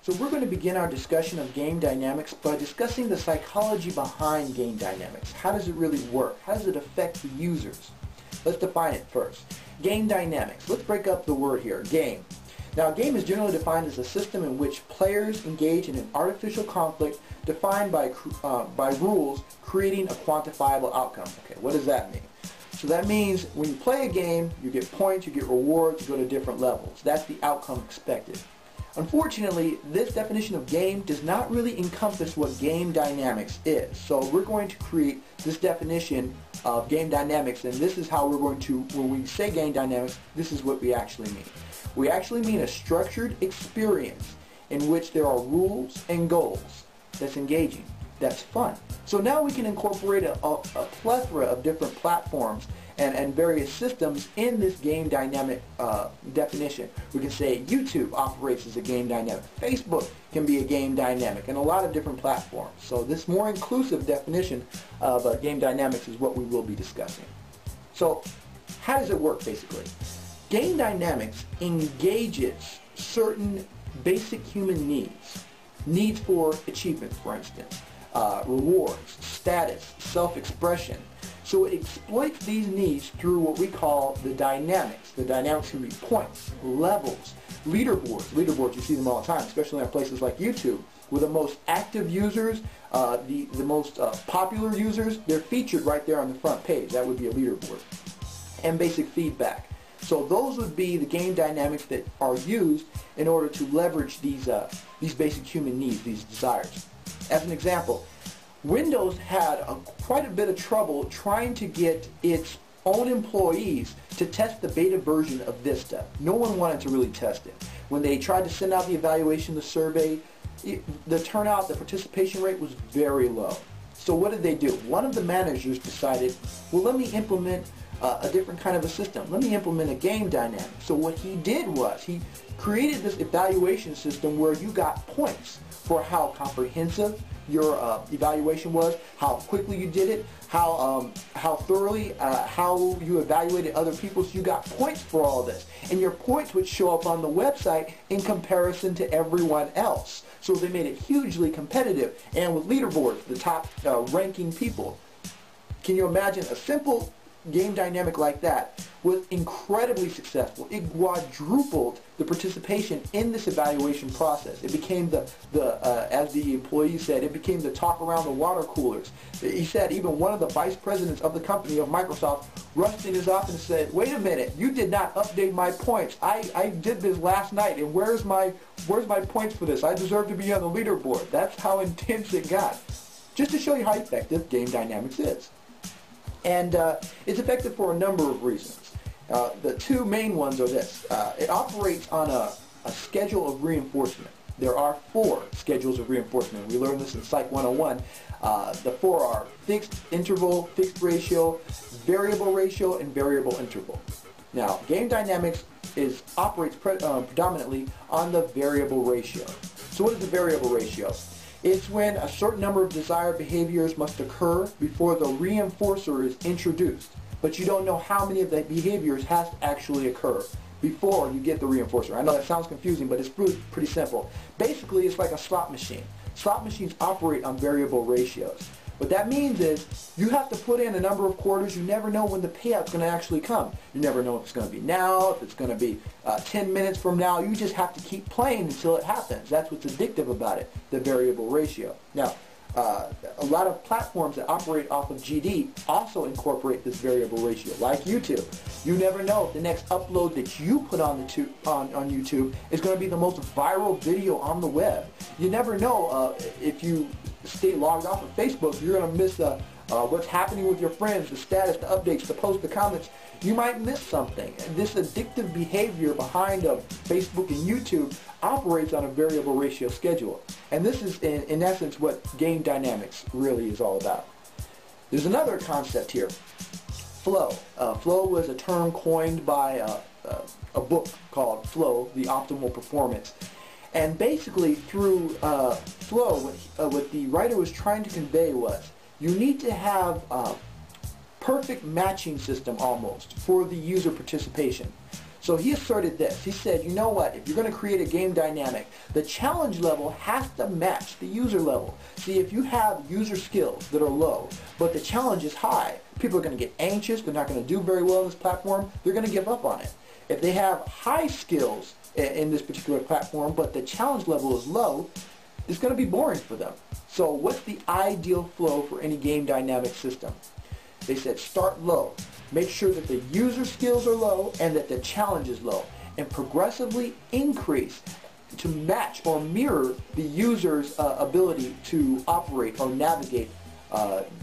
So we're going to begin our discussion of game dynamics by discussing the psychology behind game dynamics. How does it really work? How does it affect the users? Let's define it first. Game dynamics. Let's break up the word here, game. Now, a game is generally defined as a system in which players engage in an artificial conflict defined by rules, creating a quantifiable outcome. Okay, what does that mean? So that means when you play a game, you get points, you get rewards, you go to different levels. That's the outcome expected. Unfortunately, this definition of game does not really encompass what game dynamics is. So we're going to create this definition of game dynamics, and this is how we're going to, when we say game dynamics, this is what we actually mean. We actually mean a structured experience in which there are rules and goals that's engaging, that's fun. So now we can incorporate a plethora of different platforms and various systems in this game dynamic definition. We can say YouTube operates as a game dynamic. Facebook can be a game dynamic, and a lot of different platforms. So this more inclusive definition of game dynamics is what we will be discussing. So how does it work basically? Game dynamics engages certain basic human needs for achievement, for instance, rewards, status, self-expression. So it exploits these needs through what we call the dynamics. The dynamics can be points, levels, leaderboards. Leaderboards, you see them all the time, especially on places like YouTube, where the most active users, the most popular users, they're featured right there on the front page. That would be a leaderboard. And basic feedback. So those would be the game dynamics that are used in order to leverage these basic human needs, these desires. As an example, Windows had quite a bit of trouble trying to get its own employees to test the beta version of Vista. No one wanted to really test it. When they tried to send out the evaluation, the survey, the turnout, the participation rate was very low. So what did they do? One of the managers decided, well, let me implement a different kind of a system. Let me implement a game dynamic. So what he did was he created this evaluation system where you got points for how comprehensive your evaluation was, how quickly you did it, how thoroughly, how you evaluated other people. So you got points for all this. And your points would show up on the website in comparison to everyone else. So they made it hugely competitive. And with leaderboards, the top ranking people. Can you imagine a simple game dynamic like that was incredibly successful? It quadrupled the participation in this evaluation process. It became as the employee said, it became the talk around the water coolers. He said even one of the vice presidents of the company of Microsoft rushed in his office and said, wait a minute, you did not update my points. I did this last night, and where's my points for this? I deserve to be on the leaderboard. That's how intense it got. Just to show you how effective game dynamics is. And it's effective for a number of reasons. The two main ones are this. It operates on a schedule of reinforcement. There are 4 schedules of reinforcement. We learned this in Psych 101. The 4 are fixed interval, fixed ratio, variable ratio, and variable interval. Now, game dynamics operates predominantly on the variable ratio. So what is the variable ratio? It's when a certain number of desired behaviors must occur before the reinforcer is introduced, but you don't know how many of the behaviors has to actually occur before you get the reinforcer. I know that sounds confusing, but it's pretty simple. Basically, it's like a slot machine. Slot machines operate on variable ratios. What that means is you have to put in a number of quarters. You never know when the payout's going to actually come. You never know if it's going to be now, if it's going to be 10 minutes from now. You just have to keep playing until it happens. That's what's addictive about it, the variable ratio. Now, a lot of platforms that operate off of GD also incorporate this variable ratio, like YouTube. You never know if the next upload that you put on YouTube is going to be the most viral video on the web. You never know if you stay logged off of Facebook, you're going to miss what's happening with your friends, the status, the updates, the posts, the comments. You might miss something. This addictive behavior behind Facebook and YouTube operates on a variable ratio schedule. And this is, in essence, what game dynamics really is all about. There's another concept here, flow. Flow was a term coined by a book called Flow, The Optimal Performance. And basically, through flow, what the writer was trying to convey was you need to have perfect matching system almost for the user participation. So he asserted this. He said, you know what, if you're going to create a game dynamic, the challenge level has to match the user level. See, if you have user skills that are low, but the challenge is high, people are going to get anxious, they're not going to do very well on this platform, they're going to give up on it. If they have high skills in this particular platform, but the challenge level is low, it's going to be boring for them. So what's the ideal flow for any game dynamic system? They said start low. Make sure that the user skills are low and that the challenge is low, and progressively increase to match or mirror the user's ability to operate or navigate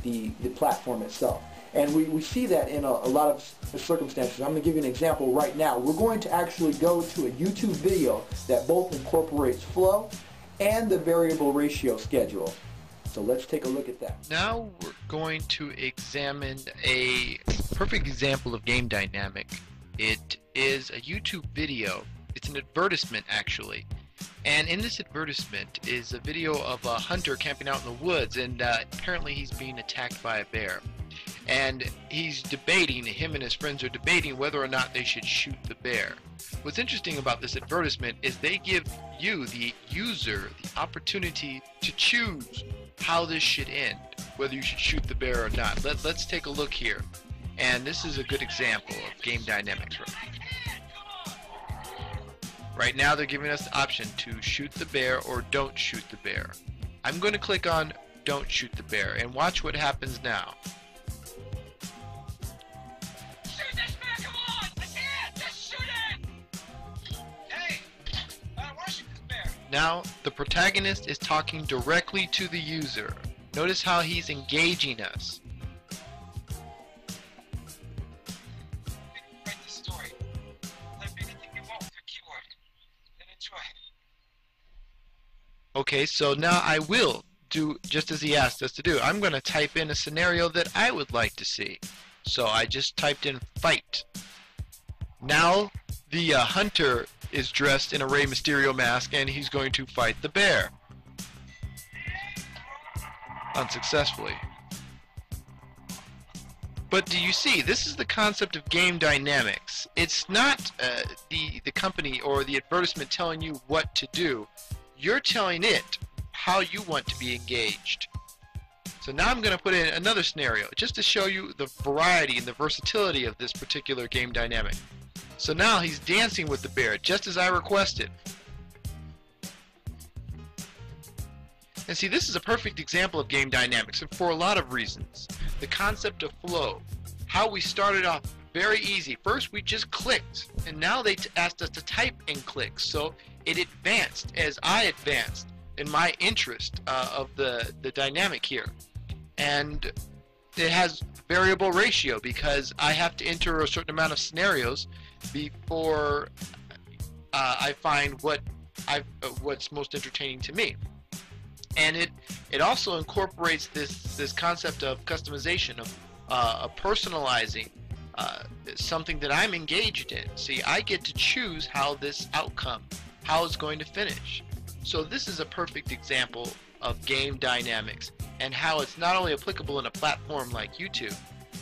the platform itself. And we see that in a lot of circumstances. I'm going to give you an example right now. We're going to actually go to a YouTube video that both incorporates flow and the variable ratio schedule. So let's take a look at that. Now we're going to examine a perfect example of game dynamic. It is a YouTube video. It's an advertisement actually. And in this advertisement is a video of a hunter camping out in the woods, and apparently he's being attacked by a bear. And he's debating, him and his friends are debating whether or not they should shoot the bear. What's interesting about this advertisement is they give you, the user, the opportunity to choose how this should end, whether you should shoot the bear or not. Let's take a look here. And this is a good example of game dynamics. Right now they're giving us the option to shoot the bear or don't shoot the bear. I'm going to click on don't shoot the bear and watch what happens now. Shoot this bear, come on! I can't! Just shoot it! Hey! Why shoot this bear? Now the protagonist is talking directly to the user. Notice how he's engaging us. Write the story. Type anything you want with your keyboard. Then enjoy. Okay, so now I will do just as he asked us to do. I'm going to type in a scenario that I would like to see. So I just typed in fight. Now the hunter is dressed in a Rey Mysterio mask and he's going to fight the bear. Unsuccessfully. But do you see, this is the concept of game dynamics. It's not the company or the advertisement telling you what to do. You're telling it how you want to be engaged. So now I'm going to put in another scenario just to show you the variety and the versatility of this particular game dynamic. So now he's dancing with the bear just as I requested. And see, this is a perfect example of game dynamics, and for a lot of reasons. The concept of flow, how we started off very easy. First we just clicked, and now they asked us to type in clicks. So it advanced as I advanced in my interest of the dynamic here. And it has variable ratio because I have to enter a certain amount of scenarios before I find what's most entertaining to me. And it also incorporates this concept of customization, of personalizing something that I'm engaged in. See, I get to choose how this outcome, how it's going to finish. So this is a perfect example of game dynamics and how it's not only applicable in a platform like YouTube,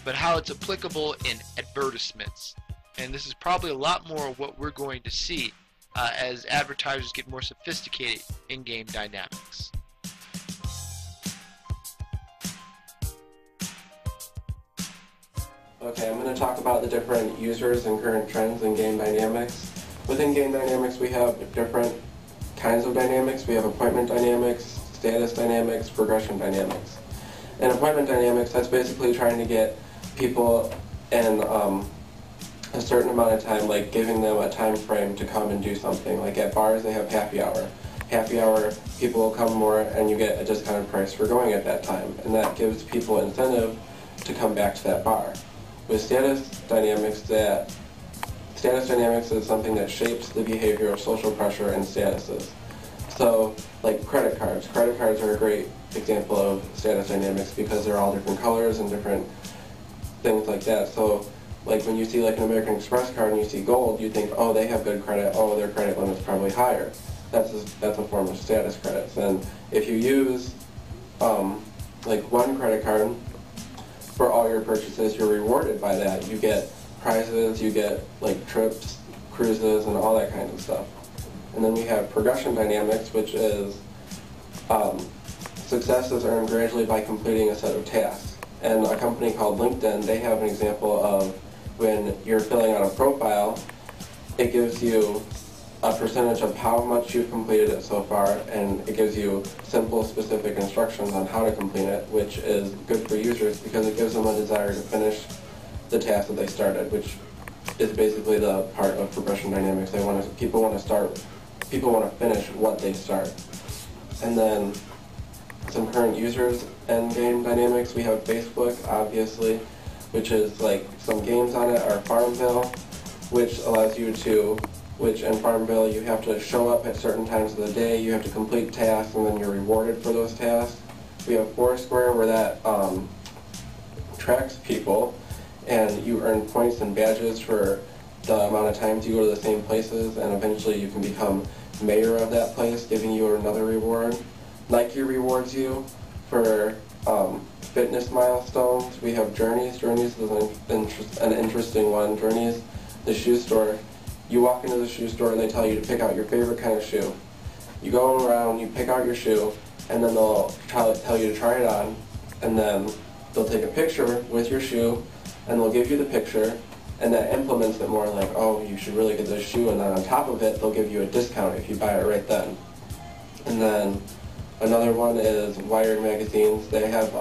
but how it's applicable in advertisements. And this is probably a lot more of what we're going to see as advertisers get more sophisticated in game dynamics. Okay, I'm going to talk about the different users and current trends in game dynamics. Within game dynamics, we have different kinds of dynamics. We have appointment dynamics, status dynamics, progression dynamics. In appointment dynamics, that's basically trying to get people in a certain amount of time, like giving them a time frame to come and do something. Like at bars, they have happy hour. Happy hour, people will come more and you get a discounted price for going at that time. And that gives people incentive to come back to that bar. With status dynamics is something that shapes the behavior of social pressure and statuses. So, like credit cards. Credit cards are a great example of status dynamics because they're all different colors and different things like that. So, like when you see like an American Express card and you see gold, you think, oh, they have good credit. Oh, their credit limit's probably higher. That's a form of status credits. And if you use like one credit card for all your purchases, you're rewarded by that. You get prizes, you get like trips, cruises, and all that kind of stuff. And then we have progression dynamics, which is success is earned gradually by completing a set of tasks. And a company called LinkedIn, they have an example of when you're filling out a profile, it gives you a percentage of how much you've completed it so far, and it gives you simple, specific instructions on how to complete it, which is good for users because it gives them a desire to finish the task that they started, which is basically the part of progression dynamics. People want to finish what they start. And then some current users and game dynamics. We have Facebook, obviously, which is like some games on it are Farmville, which allows you to, in Farmville you have to show up at certain times of the day, you have to complete tasks, and then you're rewarded for those tasks. We have Foursquare, where that tracks people, and you earn points and badges for the amount of times you go to the same places, and eventually you can become mayor of that place, giving you another reward. Nike rewards you for fitness milestones. We have Journeys. Journeys is an interesting one. Journeys, the shoe store. You walk into the shoe store and they tell you to pick out your favorite kind of shoe. You go around, you pick out your shoe, and then they'll tell you to try it on, and then they'll take a picture with your shoe, and they'll give you the picture, and that implements it more like, oh, you should really get this shoe, and then on top of it, they'll give you a discount if you buy it right then. And then another one is Wired magazines. They have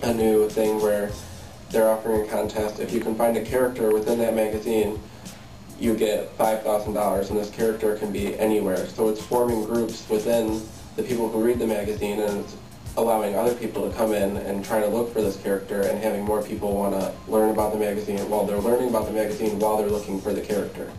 a new thing where they're offering a contest. If you can find a character within that magazine, you get $5,000, and this character can be anywhere. So it's forming groups within the people who read the magazine, and it's allowing other people to come in and try to look for this character, and having more people want to learn about the magazine while they're learning about the magazine while they're looking for the character.